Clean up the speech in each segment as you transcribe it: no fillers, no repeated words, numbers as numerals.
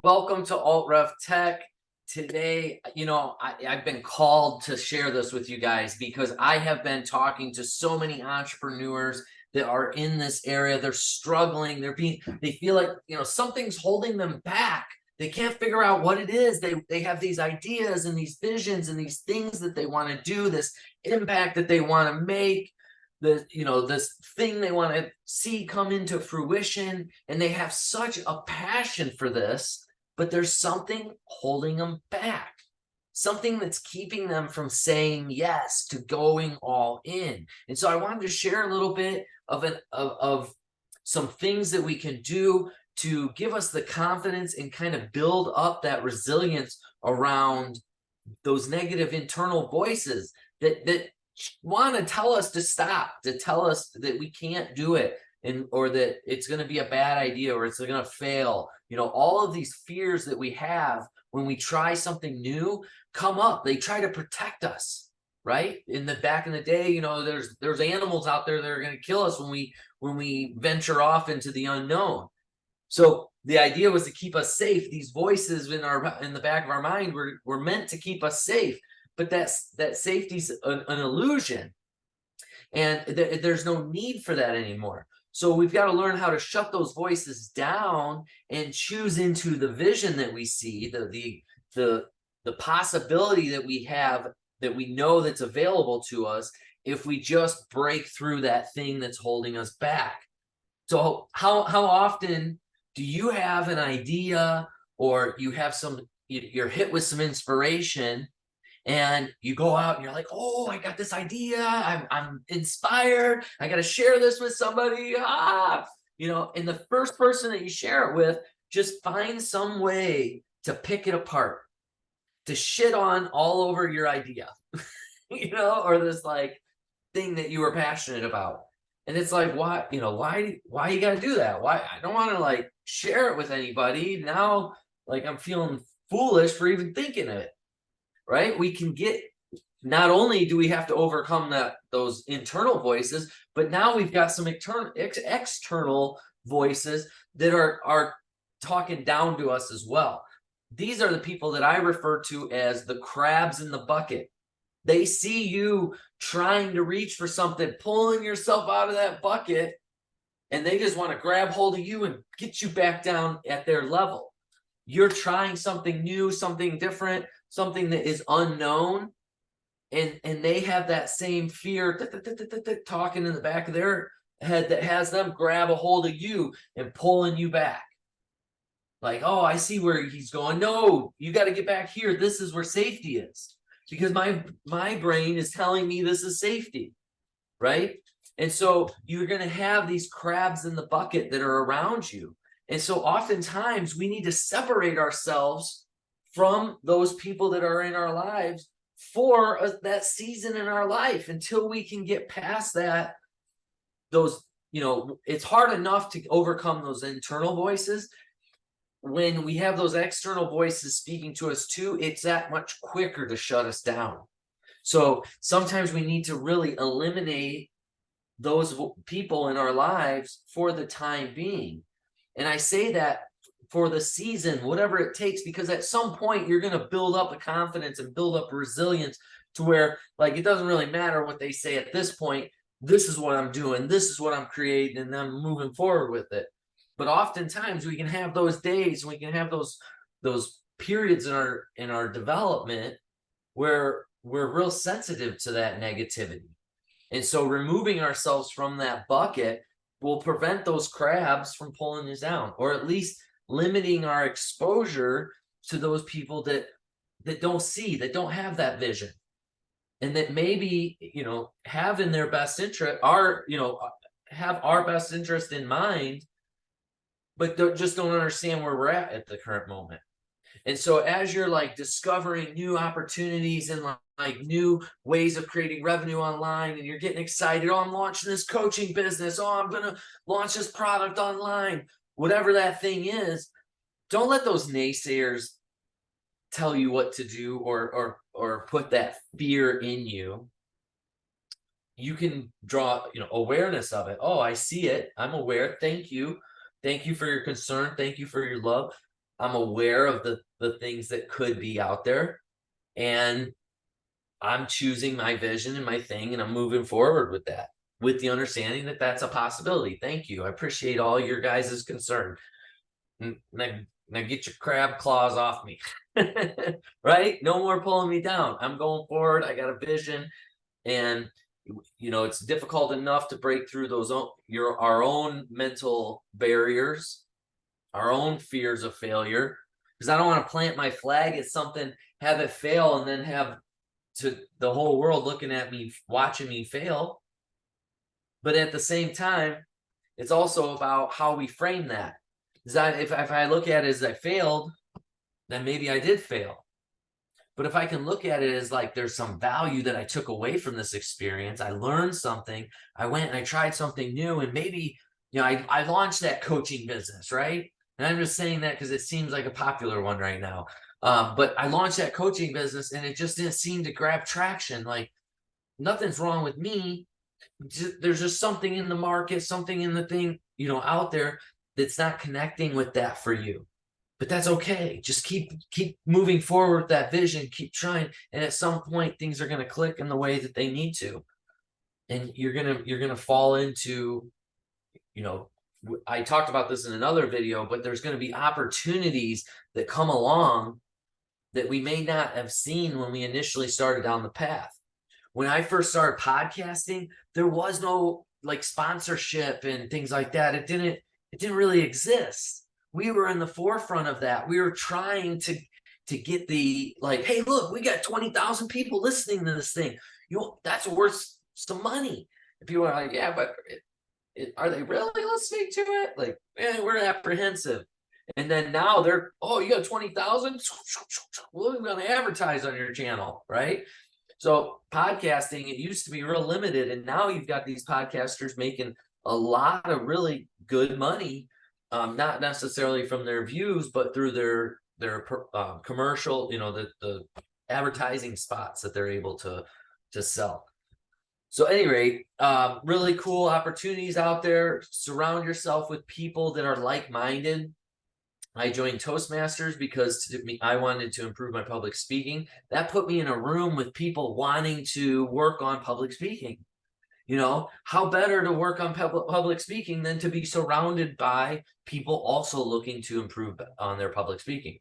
Welcome to Alt Rev Tech. Today, I've been called to share this with you guys because I have been talking to so many entrepreneurs that are in this area. They're struggling. They feel like, something's holding them back. They can't figure out what it is. They have these ideas and these visions and these things that they want to do, this impact that they want to make, this thing they want to see come into fruition, and they have such a passion for this, but there's something holding them back, something that's keeping them from saying yes to going all in. And so I wanted to share a little bit of some things that we can do to give us the confidence and kind of build up that resilience around those negative internal voices that want to tell us to stop, to tell us that we can't do it, or that it's going to be a bad idea, or it's going to fail. All of these fears that we have when we try something new come up. They try to protect us, right? Back in the day, there's animals out there that are going to kill us when we venture off into the unknown. So the idea was to keep us safe. These voices in the back of our mind were meant to keep us safe, but that safety's an illusion, and there's no need for that anymore. So we've got to learn how to shut those voices down and choose into the vision that we see, the possibility that we have, that we know that's available to us if we just break through that thing that's holding us back. So how often do you have an idea, or you're hit with some inspiration, and you go out and you're like, oh, I got this idea, I'm inspired, I got to share this with somebody, and the first person that you share it with just find some way to pick it apart, to shit on all over your idea, or this like thing that you were passionate about. And it's like, why you got to do that? Why? I don't want to like share it with anybody now. Like, I'm feeling foolish for even thinking it. Right? We can not only do we have to overcome those internal voices, but now we've got some external voices that are talking down to us as well. These are the people that I refer to as the crabs in the bucket. They see you trying to reach for something, pulling yourself out of that bucket, and they just want to grab hold of you and get you back down at their level. You're trying something new, something different, something that is unknown, and they have that same fear talking in the back of their head that has them grab a hold of you and pulling you back. Like, oh, I see where he's going. No, you got to get back here. This is where safety is, because my brain is telling me this is safety, right? And so you're going to have these crabs in the bucket that are around you. And so oftentimes we need to separate ourselves from those people that are in our lives for that season in our life, until we can get past that. It's hard enough to overcome those internal voices. When we have those external voices speaking to us too, it's that much quicker to shut us down. So sometimes we need to really eliminate those people in our lives for the time being. And I say that for the season, whatever it takes, because at some point you're going to build up a confidence and build up resilience to where, like, it doesn't really matter what they say at this point. This is what I'm doing. This is what I'm creating, and I'm moving forward with it. But oftentimes we can have those days, we can have those periods in our development where we're real sensitive to that negativity. And so removing ourselves from that bucket will prevent those crabs from pulling us down, or at least limiting our exposure to those people that don't have that vision, and that maybe have in their best interest, have our best interest in mind, but just don't understand where we're at the current moment. And so as you're like discovering new opportunities and like new ways of creating revenue online, and you're getting excited, oh, I'm launching this coaching business, oh, I'm gonna launch this product online, whatever that thing is, don't let those naysayers tell you what to do, or put that fear in you. You can draw awareness of it. Oh, I see it, I'm aware. Thank you for your concern, thank you for your love. I'm aware of the things that could be out there, and I'm choosing my vision and my thing, and I'm moving forward with that, with the understanding that that's a possibility. Thank you. I appreciate all your guys' concern. Now get your crab claws off me. Right? No more pulling me down. I'm going forward. I got a vision, and it's difficult enough to break through those our own mental barriers, our own fears of failure, because I don't want to plant my flag as something, have it fail, and then have to the whole world looking at me, watching me fail. But at the same time, it's also about how we frame that. If I look at it as I failed, then maybe I did fail. But if I can look at it as like there's some value that I took away from this experience, I learned something, I went and I tried something new, and maybe I launched that coaching business, right? And I'm just saying that because it seems like a popular one right now. But I launched that coaching business, and it just didn't seem to grab traction. Like, nothing's wrong with me. There's just something in the market, something in the thing, out there that's not connecting with that for you. But that's okay. Just keep moving forward with that vision, keep trying, and at some point things are going to click in the way that they need to. And you're going to fall into, I talked about this in another video, but there's going to be opportunities that come along that we may not have seen when we initially started down the path. When I first started podcasting, there was no like sponsorship and things like that. It didn't really exist. We were in the forefront of that. We were trying to get the, like, hey, look, we got 20,000 people listening to this thing. That's worth some money. And people are like, yeah, but are they really listening to it? Like, we're apprehensive. And then now they're, oh, you got 20,000? Well, we're going to advertise on your channel, right? So podcasting, it used to be real limited, and now you've got these podcasters making a lot of really good money, not necessarily from their views, but through their commercial, the advertising spots that they're able to sell. So at any rate, really cool opportunities out there. Surround yourself with people that are like-minded. I joined Toastmasters because I wanted to improve my public speaking. That put me in a room with people wanting to work on public speaking. How better to work on public speaking than to be surrounded by people also looking to improve on their public speaking.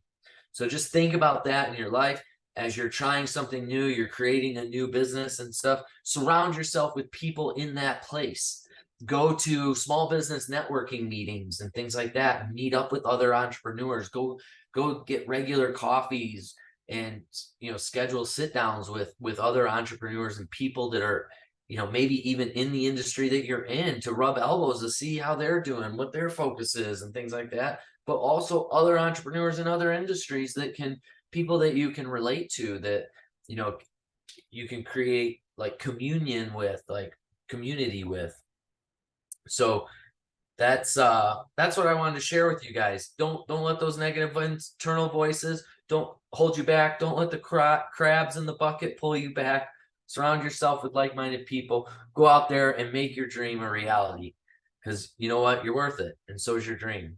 So just think about that in your life as you're trying something new, you're creating a new business and stuff. Surround yourself with people in that place. Go to small business networking meetings and things like that. Meet up with other entrepreneurs. Go get regular coffees and schedule sit downs with other entrepreneurs and people that are maybe even in the industry that you're in, to rub elbows to see how they're doing, what their focus is and things like that. But also other entrepreneurs in other industries people that you can relate to, that you can create like communion with, like community with. So that's what I wanted to share with you guys. Don't let those negative internal voices don't hold you back. Don't let the crabs in the bucket pull you back. Surround yourself with like-minded people. Go out there and make your dream a reality, because you know what? You're worth it, and so is your dream.